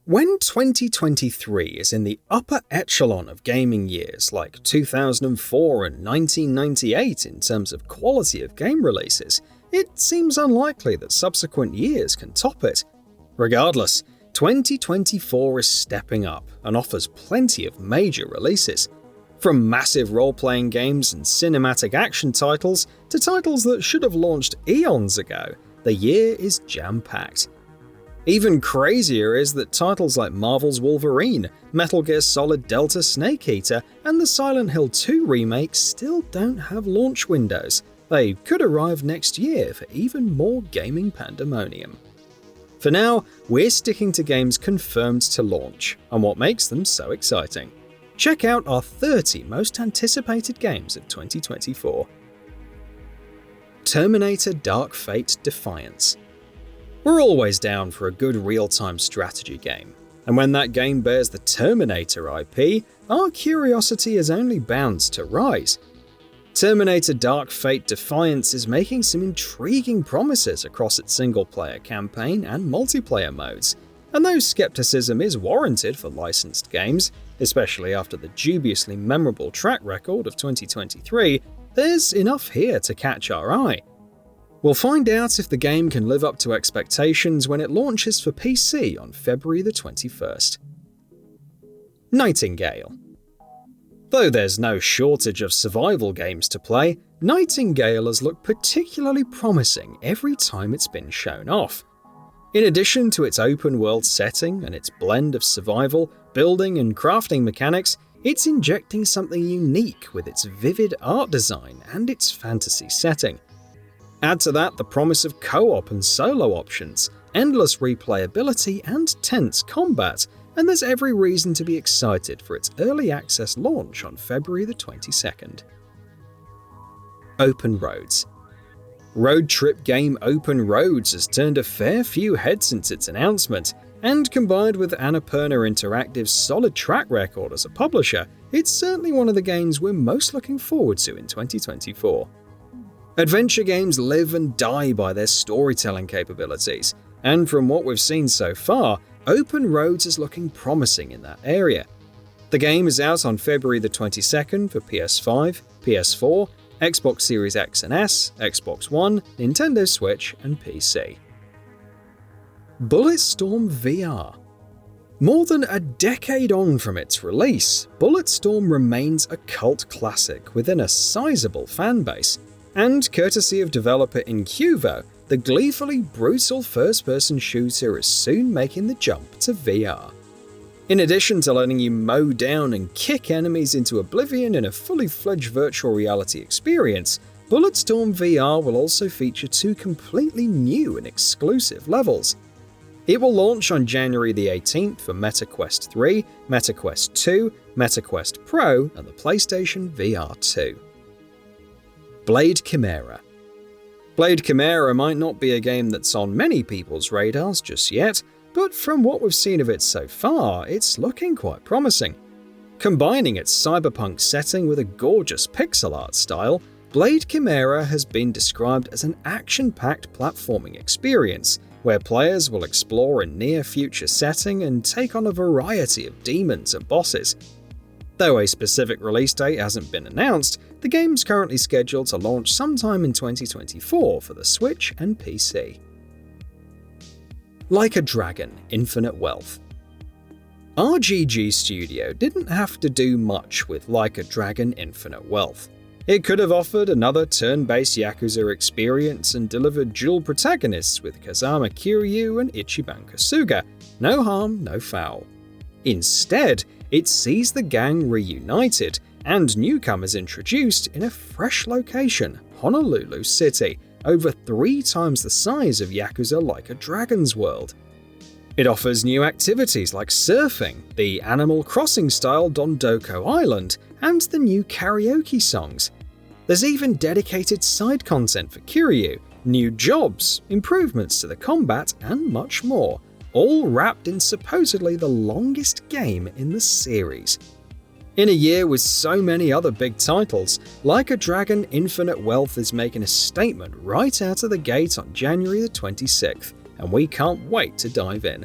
When 2023 is in the upper echelon of gaming years like 2004 and 1998 in terms of quality of game releases, it seems unlikely that subsequent years can top it. Regardless, 2024 is stepping up and offers plenty of major releases. From massive role-playing games and cinematic action titles to titles that should have launched eons ago, the year is jam-packed. Even crazier is that titles like Marvel's Wolverine, Metal Gear Solid Delta Snake Eater, and the Silent Hill 2 remake still don't have launch windows. They could arrive next year for even more gaming pandemonium. For now, we're sticking to games confirmed to launch, and what makes them so exciting. Check out our 30 most anticipated games of 2024. Terminator Dark Fate Defiance. We're always down for a good real-time strategy game, and when that game bears the Terminator IP, our curiosity is only bound to rise. Terminator Dark Fate Defiance is making some intriguing promises across its single-player campaign and multiplayer modes, and though skepticism is warranted for licensed games, especially after the dubiously memorable track record of 2023, there's enough here to catch our eye. We'll find out if the game can live up to expectations when it launches for PC on February the 21st. Nightingale. Though there's no shortage of survival games to play, Nightingale has looked particularly promising every time it's been shown off. In addition to its open-world setting and its blend of survival, building and crafting mechanics, it's injecting something unique with its vivid art design and its fantasy setting. Add to that the promise of co-op and solo options, endless replayability and tense combat, and there's every reason to be excited for its early access launch on February the 22nd. Open Roads. Road trip game Open Roads has turned a fair few heads since its announcement, and combined with Annapurna Interactive's solid track record as a publisher, it's certainly one of the games we're most looking forward to in 2024. Adventure games live and die by their storytelling capabilities, and from what we've seen so far, Open Roads is looking promising in that area. The game is out on February the 22nd for PS5, PS4, Xbox Series X and S, Xbox One, Nintendo Switch, and PC. Bulletstorm VR. More than a decade on from its release, Bulletstorm remains a cult classic within a sizable fanbase, and courtesy of developer Incuvo, the gleefully brutal first-person shooter is soon making the jump to VR. In addition to letting you mow down and kick enemies into oblivion in a fully fledged virtual reality experience, Bulletstorm VR will also feature 2 completely new and exclusive levels. It will launch on January the 18th for MetaQuest 3, MetaQuest 2, MetaQuest Pro, and the PlayStation VR 2. Blade Chimera. Blade Chimera might not be a game that's on many people's radars just yet, but from what we've seen of it so far, it's looking quite promising. Combining its cyberpunk setting with a gorgeous pixel art style, Blade Chimera has been described as an action-packed platforming experience, where players will explore a near-future setting and take on a variety of demons and bosses. Though a specific release date hasn't been announced, the game's currently scheduled to launch sometime in 2024 for the Switch and PC. Like a Dragon: Infinite Wealth. RGG Studio didn't have to do much with Like a Dragon: Infinite Wealth. It could have offered another turn-based Yakuza experience and delivered dual protagonists with Kazama Kiryu and Ichiban Kasuga. No harm, no foul. Instead, it sees the gang reunited and newcomers introduced in a fresh location, Honolulu City, over 3 times the size of Yakuza Like a Dragon's world. It offers new activities like surfing, the Animal Crossing-style Dondoko Island, and the new karaoke songs. There's even dedicated side content for Kiryu, new jobs, improvements to the combat, and much more, all wrapped in supposedly the longest game in the series. In a year with so many other big titles, Like a Dragon: Infinite Wealth is making a statement right out of the gate on January the 26th, and we can't wait to dive in.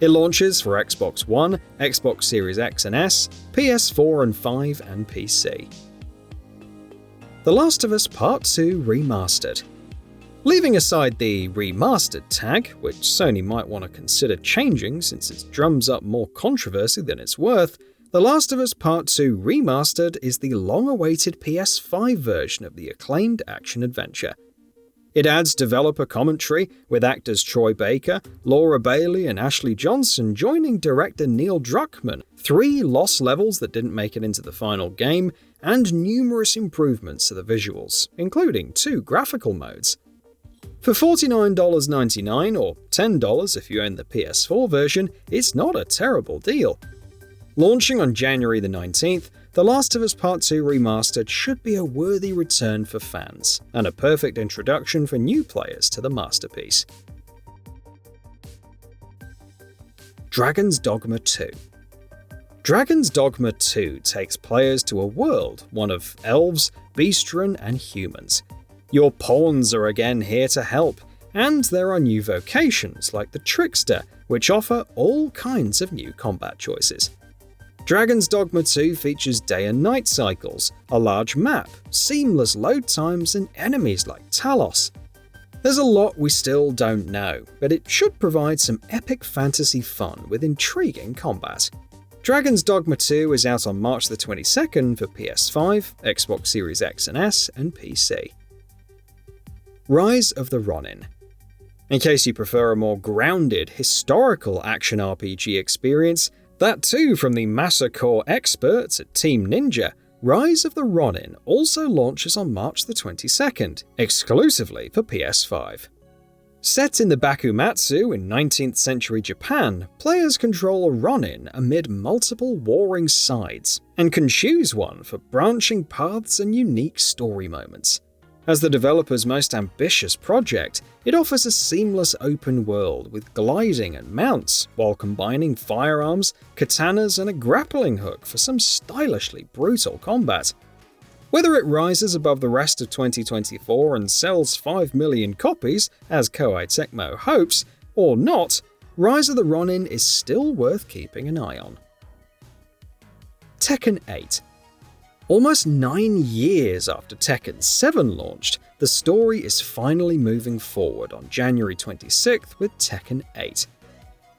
It launches for Xbox One, Xbox Series X and S, PS4 and 5, and PC. The Last of Us Part 2 Remastered. Leaving aside the Remastered tag, which Sony might want to consider changing since it drums up more controversy than it's worth, The Last of Us Part 2 Remastered is the long-awaited PS5 version of the acclaimed action-adventure. It adds developer commentary, with actors Troy Baker, Laura Bailey and Ashley Johnson joining director Neil Druckmann, 3 lost levels that didn't make it into the final game, and numerous improvements to the visuals, including 2 graphical modes. For $49.99 or $10 if you own the PS4 version, it's not a terrible deal. Launching on January the 19th, The Last of Us Part 2 Remastered should be a worthy return for fans, and a perfect introduction for new players to the masterpiece. Dragon's Dogma 2. Dragon's Dogma 2 takes players to a world, one of elves, beastren, and humans. Your pawns are again here to help, and there are new vocations like the Trickster, which offer all kinds of new combat choices. Dragon's Dogma 2 features day and night cycles, a large map, seamless load times, and enemies like Talos. There's a lot we still don't know, but it should provide some epic fantasy fun with intriguing combat. Dragon's Dogma 2 is out on March the 22nd for PS5, Xbox Series X and S, and PC. Rise of the Ronin. In case you prefer a more grounded, historical action RPG experience, that too from the Massacre experts at Team Ninja, Rise of the Ronin also launches on March the 22nd, exclusively for PS5. Set in the Bakumatsu in 19th century Japan, players control a Ronin amid multiple warring sides, and can choose one for branching paths and unique story moments. As the developer's most ambitious project, it offers a seamless open world with gliding and mounts, while combining firearms, katanas, and a grappling hook for some stylishly brutal combat. Whether it rises above the rest of 2024 and sells 5 million copies, as Koei Tecmo hopes, or not, Rise of the Ronin is still worth keeping an eye on. Tekken 8. Almost 9 years after Tekken 7 launched, the story is finally moving forward on January 26th with Tekken 8.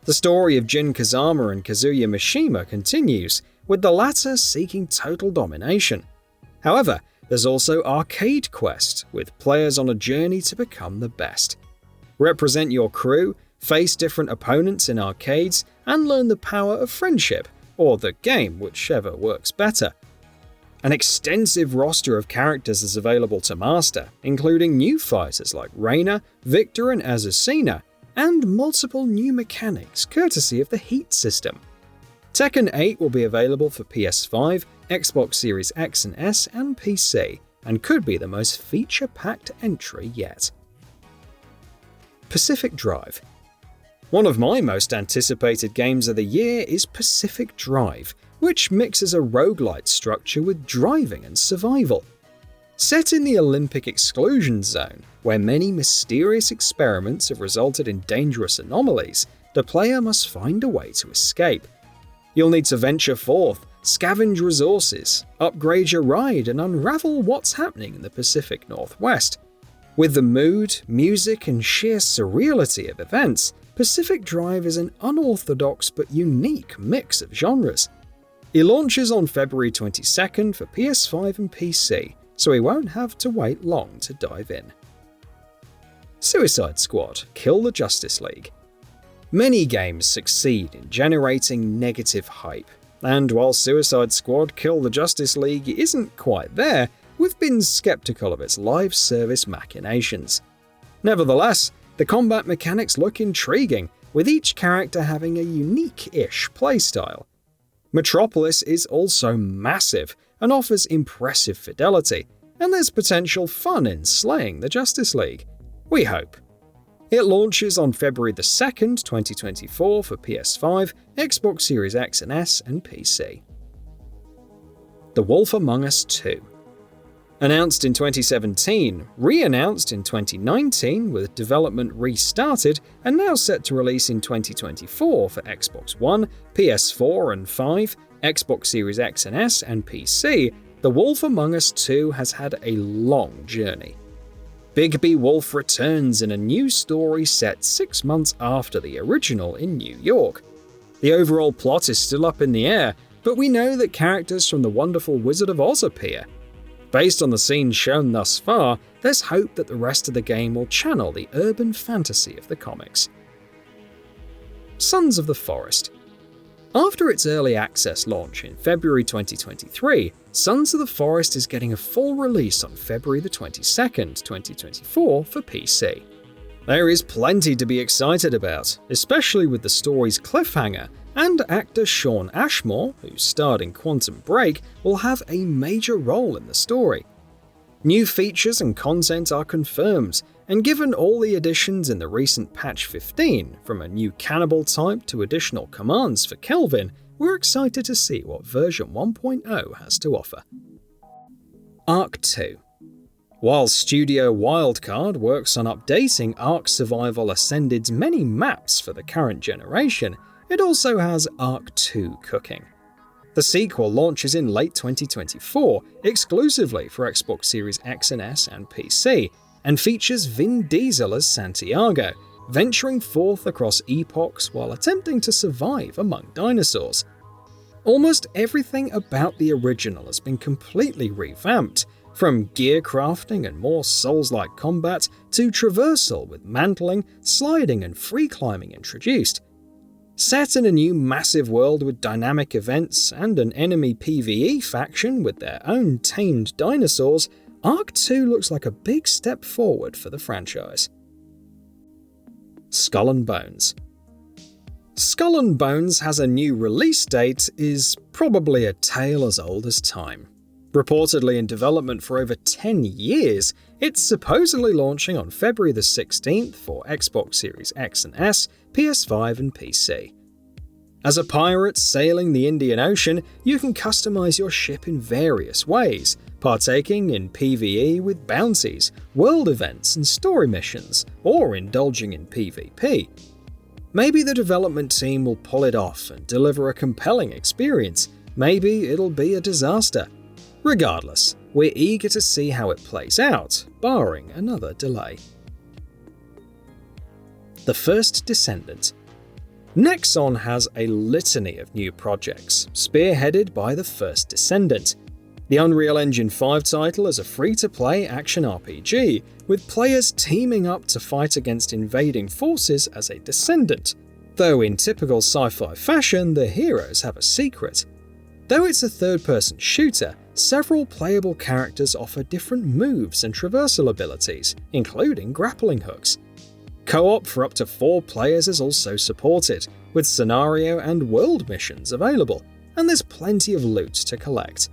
The story of Jin Kazama and Kazuya Mishima continues, with the latter seeking total domination. However, there's also Arcade Quest, with players on a journey to become the best. Represent your crew, face different opponents in arcades, and learn the power of friendship, or the game, whichever works better. An extensive roster of characters is available to master, including new fighters like Reina, Victor, and Azucena, and multiple new mechanics courtesy of the Heat system. Tekken 8 will be available for PS5, Xbox Series X and S, and PC, and could be the most feature-packed entry yet. Pacific Drive. One of my most anticipated games of the year is Pacific Drive, which mixes a roguelite structure with driving and survival. Set in the Olympic exclusion zone, where many mysterious experiments have resulted in dangerous anomalies, the player must find a way to escape. You'll need to venture forth, scavenge resources, upgrade your ride, and unravel what's happening in the Pacific Northwest. With the mood, music, and sheer surreality of events, Pacific Drive is an unorthodox but unique mix of genres. It launches on February 22nd for PS5 and PC, so we won't have to wait long to dive in. Suicide Squad: Kill the Justice League. Many games succeed in generating negative hype, and while Suicide Squad: Kill the Justice League isn't quite there, we've been skeptical of its live service machinations. Nevertheless, the combat mechanics look intriguing, with each character having a unique-ish playstyle. Metropolis is also massive and offers impressive fidelity, and there's potential fun in slaying the Justice League. We hope. It launches on February the 2nd, 2024 for PS5, Xbox Series X and S, and PC. The Wolf Among Us 2. Announced in 2017, re-announced in 2019 with development restarted, and now set to release in 2024 for Xbox One, PS4 and 5, Xbox Series X and S, and PC, The Wolf Among Us 2 has had a long journey. Bigby Wolf returns in a new story set 6 months after the original in New York. The overall plot is still up in the air, but we know that characters from the wonderful Wizard of Oz appear. Based on the scenes shown thus far, there's hope that the rest of the game will channel the urban fantasy of the comics. Sons of the Forest. After its early access launch in February 2023, Sons of the Forest is getting a full release on February 22nd, 2024 for PC. There is plenty to be excited about, especially with the story's cliffhanger, and actor Shawn Ashmore, who starred in Quantum Break, will have a major role in the story. New features and content are confirmed, and given all the additions in the recent patch 15, from a new cannibal type to additional commands for Kelvin, we're excited to see what version 1.0 has to offer. Ark 2. While Studio Wildcard works on updating Ark Survival Ascended's many maps for the current generation, it also has Ark 2 cooking. The sequel launches in late 2024, exclusively for Xbox Series X and S and PC, and features Vin Diesel as Santiago, venturing forth across epochs while attempting to survive among dinosaurs. Almost everything about the original has been completely revamped, from gear crafting and more Souls-like combat to traversal with mantling, sliding and free climbing introduced. Set in a new massive world with dynamic events and an enemy PvE faction with their own tamed dinosaurs, Ark 2 looks like a big step forward for the franchise. Skull and Bones. Skull and Bones has a new release date is probably a tale as old as time. Reportedly in development for over 10 years, it's supposedly launching on February the 16th for Xbox Series X and S, PS5 and PC. As a pirate sailing the Indian Ocean, you can customize your ship in various ways, partaking in PvE with bounties, world events and story missions, or indulging in PvP. Maybe the development team will pull it off and deliver a compelling experience, maybe it'll be a disaster. Regardless, we're eager to see how it plays out, barring another delay. The First Descendant. Nexon has a litany of new projects, spearheaded by The First Descendant. The Unreal Engine 5 title is a free-to-play action RPG, with players teaming up to fight against invading forces as a descendant, though in typical sci-fi fashion, the heroes have a secret. Though it's a third-person shooter, several playable characters offer different moves and traversal abilities, including grappling hooks. Co-op for up to 4 players is also supported, with scenario and world missions available, and there's plenty of loot to collect.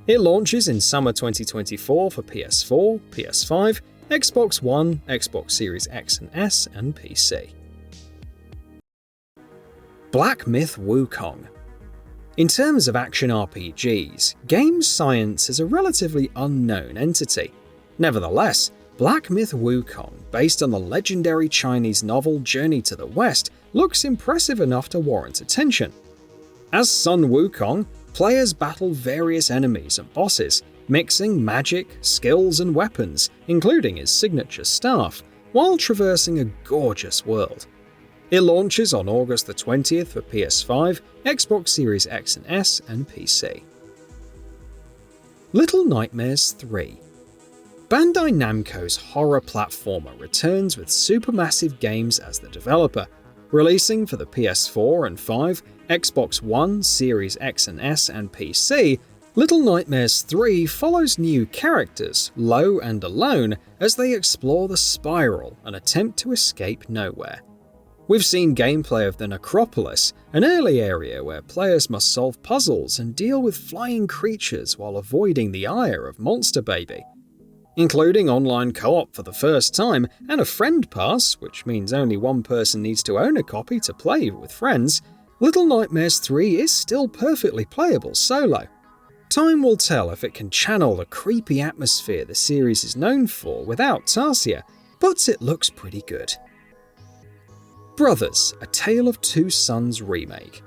It launches in summer 2024 for PS4, PS5, Xbox One, Xbox Series X and S, and PC. Black Myth Wukong. In terms of action RPGs, game science is a relatively unknown entity. Nevertheless, Black Myth Wukong, based on the legendary Chinese novel Journey to the West, looks impressive enough to warrant attention. As Sun Wukong, players battle various enemies and bosses, mixing magic, skills and weapons, including his signature staff, while traversing a gorgeous world. It launches on August the 20th for PS5, Xbox Series X and S, and PC. Little Nightmares 3. Bandai Namco's horror platformer returns with Supermassive Games as the developer, releasing for the PS4 and 5, Xbox One, Series X and S, and PC. Little Nightmares 3 follows new characters, Low and Alone, as they explore the spiral and attempt to escape nowhere. We've seen gameplay of the Necropolis, an early area where players must solve puzzles and deal with flying creatures while avoiding the ire of Monster Baby. Including online co-op for the first time and a friend pass, which means only one person needs to own a copy to play with friends, Little Nightmares 3 is still perfectly playable solo. Time will tell if it can channel the creepy atmosphere the series is known for without Tarsia, but it looks pretty good. Brothers: A Tale of Two Sons remake.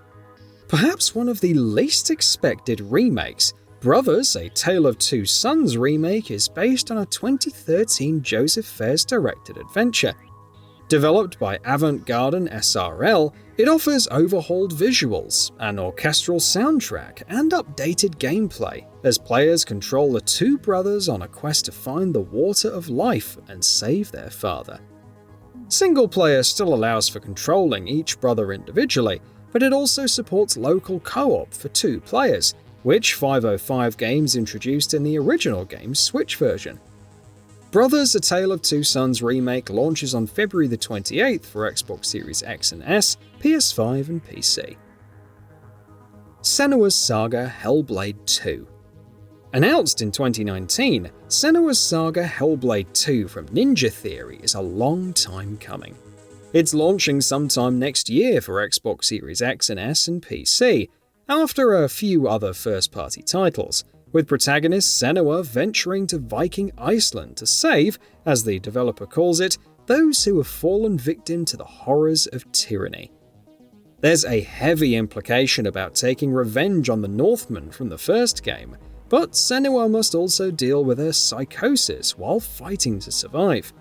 Perhaps one of the least expected remakes, Brothers: A Tale of Two Sons remake is based on a 2013 Joseph Fares directed adventure. Developed by Avant-Garden SRL, it offers overhauled visuals, an orchestral soundtrack, and updated gameplay, as players control the two brothers on a quest to find the water of life and save their father. Single player still allows for controlling each brother individually, but it also supports local co-op for 2 players, which 505 Games introduced in the original game's Switch version. Brothers: A Tale of Two Sons remake launches on February the 28th for Xbox Series X and S, PS5 and PC. Senoa's Saga Hellblade II. Announced in 2019, Senoa's Saga Hellblade 2 from Ninja Theory is a long time coming. It's launching sometime next year for Xbox Series X and S and PC, after a few other first-party titles, with protagonist Senoa venturing to Viking Iceland to save, as the developer calls it, those who have fallen victim to the horrors of tyranny. There's a heavy implication about taking revenge on the Northmen from the first game, but Senoa must also deal with her psychosis while fighting to survive.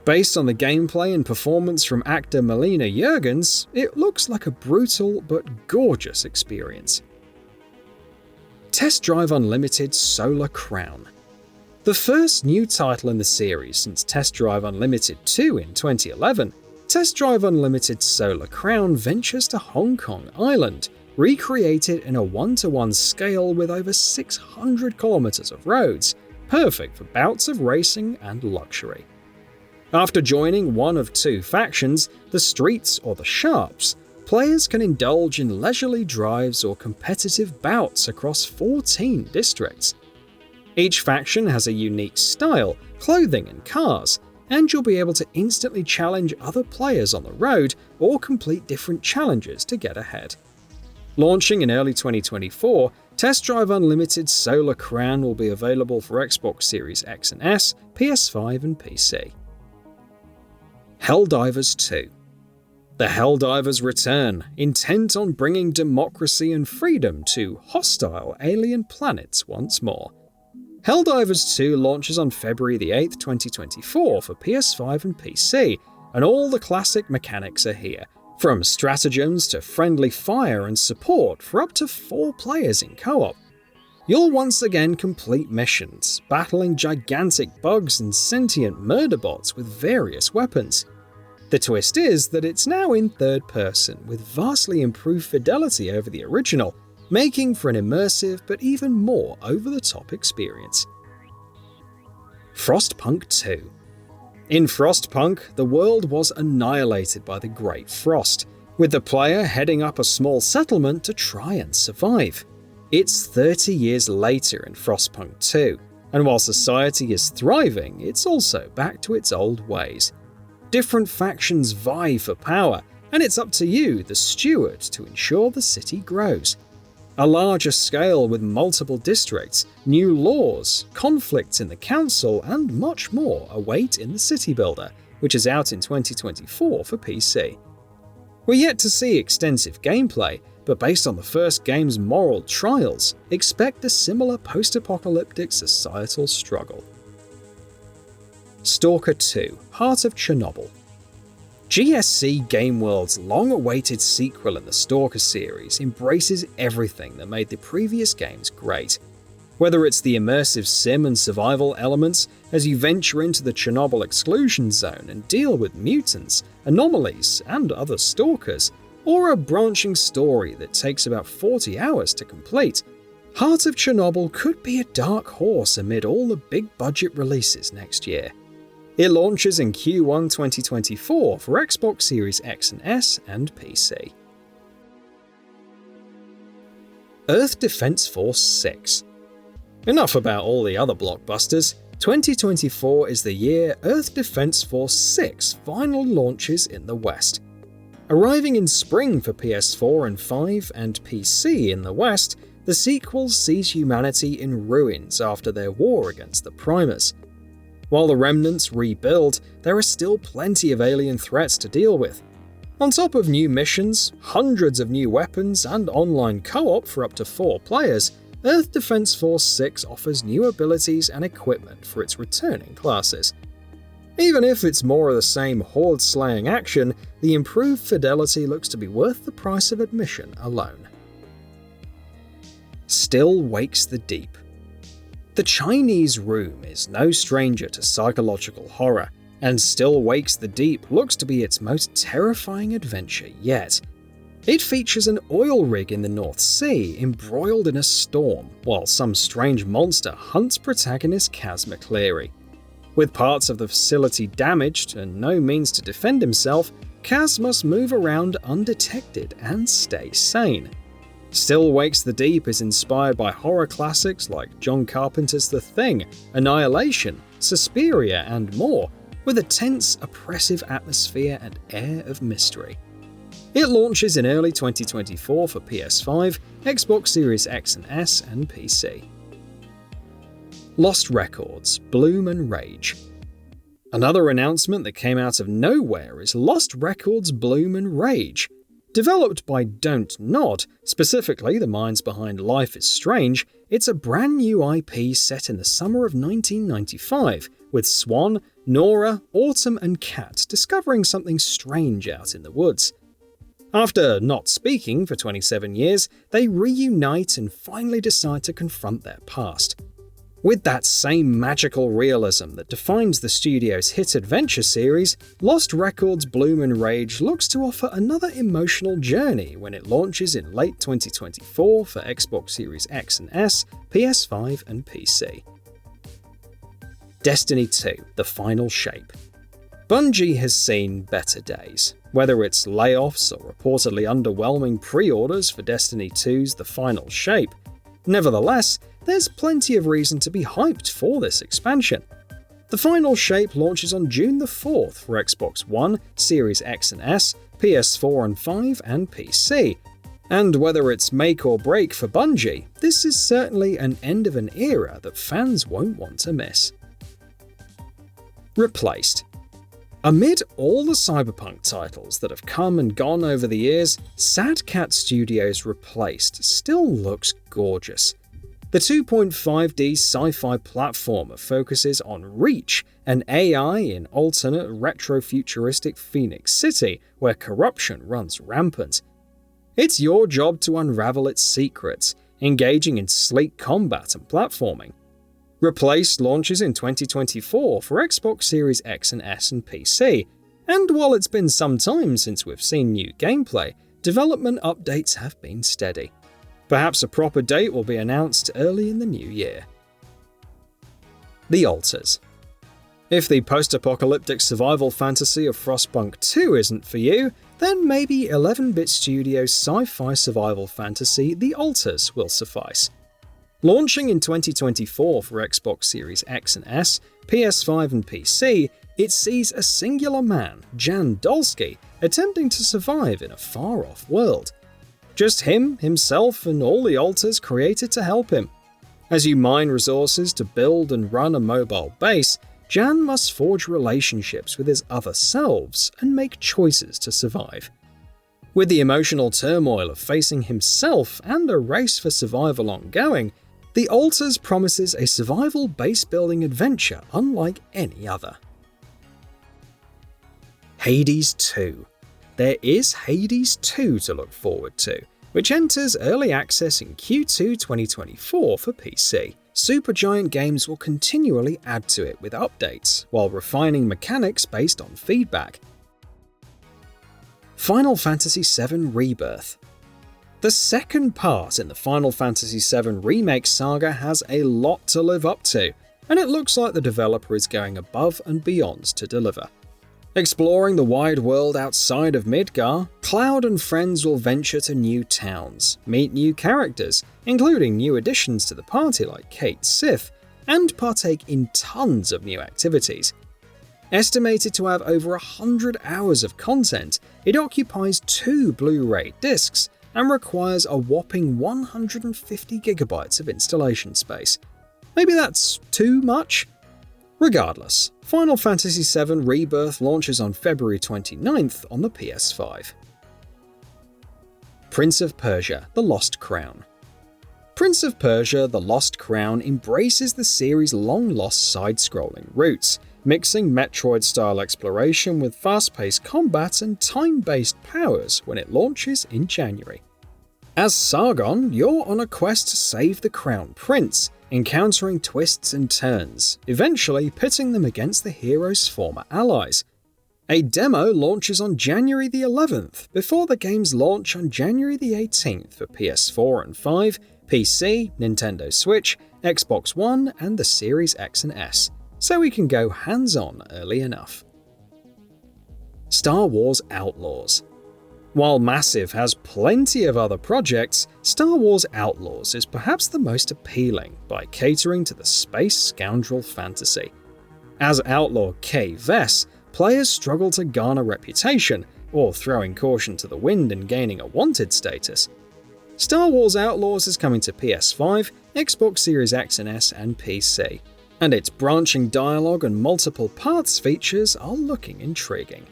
Based on the gameplay and performance from actor Melina Jurgens, it looks like a brutal but gorgeous experience. Test Drive Unlimited Solar Crown. The first new title in the series since Test Drive Unlimited 2 in 2011, Test Drive Unlimited Solar Crown ventures to Hong Kong Island, recreated in a 1:1 scale with over 600 kilometers of roads, perfect for bouts of racing and luxury. After joining one of 2 factions, the Streets or the Sharps, players can indulge in leisurely drives or competitive bouts across 14 districts. Each faction has a unique style, clothing and cars, and you'll be able to instantly challenge other players on the road or complete different challenges to get ahead. Launching in early 2024, Test Drive Unlimited Solar Crown will be available for Xbox Series X and S, PS5 and PC. Helldivers II. The Helldivers return, intent on bringing democracy and freedom to hostile alien planets once more. Helldivers 2 launches on February the 8th, 2024 for PS5 and PC, and all the classic mechanics are here, from stratagems to friendly fire and support for up to 4 players in co-op. You'll once again complete missions, battling gigantic bugs and sentient murder bots with various weapons. The twist is that it's now in third person, with vastly improved fidelity over the original, making for an immersive but even more over-the-top experience. Frostpunk 2. In Frostpunk, the world was annihilated by the Great Frost, with the player heading up a small settlement to try and survive. It's 30 years later in Frostpunk 2, and while society is thriving, it's also back to its old ways. Different factions vie for power, and it's up to you, the steward, to ensure the city grows. A larger scale with multiple districts, new laws, conflicts in the council, and much more await in the City Builder, which is out in 2024 for PC. We're yet to see extensive gameplay, but based on the first game's moral trials, expect a similar post-apocalyptic societal struggle. Stalker 2: Heart of Chernobyl. GSC Game World's long-awaited sequel in the Stalker series embraces everything that made the previous games great. Whether it's the immersive sim and survival elements as you venture into the Chernobyl exclusion zone and deal with mutants, anomalies, and other stalkers, or a branching story that takes about 40 hours to complete, Heart of Chernobyl could be a dark horse amid all the big-budget releases next year. It launches in Q1 2024 for Xbox Series X and S and PC. Earth Defense Force 6. Enough about all the other blockbusters. 2024 is the year Earth Defense Force 6 finally launches in the West. Arriving in spring for PS4 and 5 and PC in the West, the sequel sees humanity in ruins after their war against the Primers. While the remnants rebuild, there are still plenty of alien threats to deal with. On top of new missions, hundreds of new weapons, and online co-op for up to 4 players, Earth Defense Force 6 offers new abilities and equipment for its returning classes. Even if it's more of the same horde-slaying action, the improved fidelity looks to be worth the price of admission alone. Still Wakes the Deep. The Chinese Room is no stranger to psychological horror, and Still Wakes the Deep looks to be its most terrifying adventure yet. It features an oil rig in the North Sea embroiled in a storm, while some strange monster hunts protagonist Kaz McCleary. With parts of the facility damaged and no means to defend himself, Kaz must move around undetected and stay sane. Still Wakes the Deep is inspired by horror classics like John Carpenter's The Thing, Annihilation, Suspiria, and more, with a tense, oppressive atmosphere and air of mystery. It launches in early 2024 for PS5, Xbox Series X and S, and PC. Lost Records: Bloom and Rage. Another announcement that came out of nowhere is Lost Records: Bloom and Rage. Developed by Don't Nod, specifically the minds behind Life is Strange, it's a brand new IP set in the summer of 1995, with Swan, Nora, Autumn, and Kat discovering something strange out in the woods. After not speaking for 27 years, they reunite and finally decide to confront their past. With that same magical realism that defines the studio's hit adventure series, Lost Records: Bloom and Rage looks to offer another emotional journey when it launches in late 2024 for Xbox Series X and S, PS5 and PC. Destiny 2: The Final Shape. Bungie has seen better days. Whether it's layoffs or reportedly underwhelming pre-orders for Destiny 2's The Final Shape. Nevertheless, there's plenty of reason to be hyped for this expansion. The Final Shape launches on June the 4th for Xbox One, Series X and S, PS4 and 5, and PC. And whether it's make or break for Bungie, this is certainly an end of an era that fans won't want to miss. Replaced. Amid all the Cyberpunk titles that have come and gone over the years, Sad Cat Studios' Replaced still looks gorgeous. The 2.5D sci-fi platformer focuses on Reach, an AI in alternate retro-futuristic Phoenix City where corruption runs rampant. It's your job to unravel its secrets, engaging in sleek combat and platforming. Replaced launches in 2024 for Xbox Series X and S and PC, and while it's been some time since we've seen new gameplay, development updates have been steady. Perhaps a proper date will be announced early in the new year. The Alters. If the post-apocalyptic survival fantasy of Frostpunk 2 isn't for you, then maybe 11-bit Studios' sci-fi survival fantasy The Alters will suffice. Launching in 2024 for Xbox Series X and S, PS5 and PC, it sees a singular man, Jan Dolsky, attempting to survive in a far-off world. Just him, himself, and all the alters created to help him. As you mine resources to build and run a mobile base, Jan must forge relationships with his other selves and make choices to survive. With the emotional turmoil of facing himself and a race for survival ongoing, The Alters promises a survival base-building adventure unlike any other. Hades 2. There is Hades 2 to look forward to, which enters early access in Q2 2024 for PC. Supergiant Games will continually add to it with updates, while refining mechanics based on feedback. Final Fantasy VII Rebirth. The second part in the Final Fantasy VII Remake saga has a lot to live up to, and it looks like the developer is going above and beyond to deliver. Exploring the wide world outside of Midgar, Cloud and friends will venture to new towns, meet new characters, including new additions to the party like Kate Sith, and partake in tons of new activities. Estimated to have over 100 hours of content, it occupies 2 Blu-ray discs, and requires a whopping 150 gigabytes of installation space. Maybe that's too much? Regardless, Final Fantasy VII Rebirth launches on February 29th on the PS5. Prince of Persia: The Lost Crown. Prince of Persia: The Lost Crown embraces the series' long-lost side-scrolling roots, mixing Metroid-style exploration with fast-paced combat and time-based powers when it launches in January. As Sargon, you're on a quest to save the Crown Prince, encountering twists and turns, eventually pitting them against the hero's former allies. A demo launches on January the 11th, before the game's launch on January the 18th for PS4 and 5, PC, Nintendo Switch, Xbox One, and the Series X and S, so we can go hands-on early enough. Star Wars Outlaws. While Massive has plenty of other projects, Star Wars Outlaws is perhaps the most appealing by catering to the space scoundrel fantasy. As Outlaw Kay Vess, players struggle to garner reputation, or throwing caution to the wind and gaining a wanted status. Star Wars Outlaws is coming to PS5, Xbox Series X and S, and PC, and its branching dialogue and multiple paths features are looking intriguing.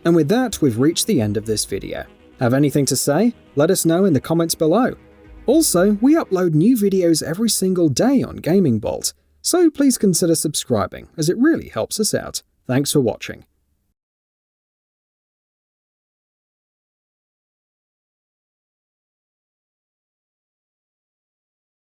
And with that, we've reached the end of this video. Have anything to say? Let us know in the comments below. Also, we upload new videos every single day on GamingBolt, so please consider subscribing, as it really helps us out. Thanks for watching.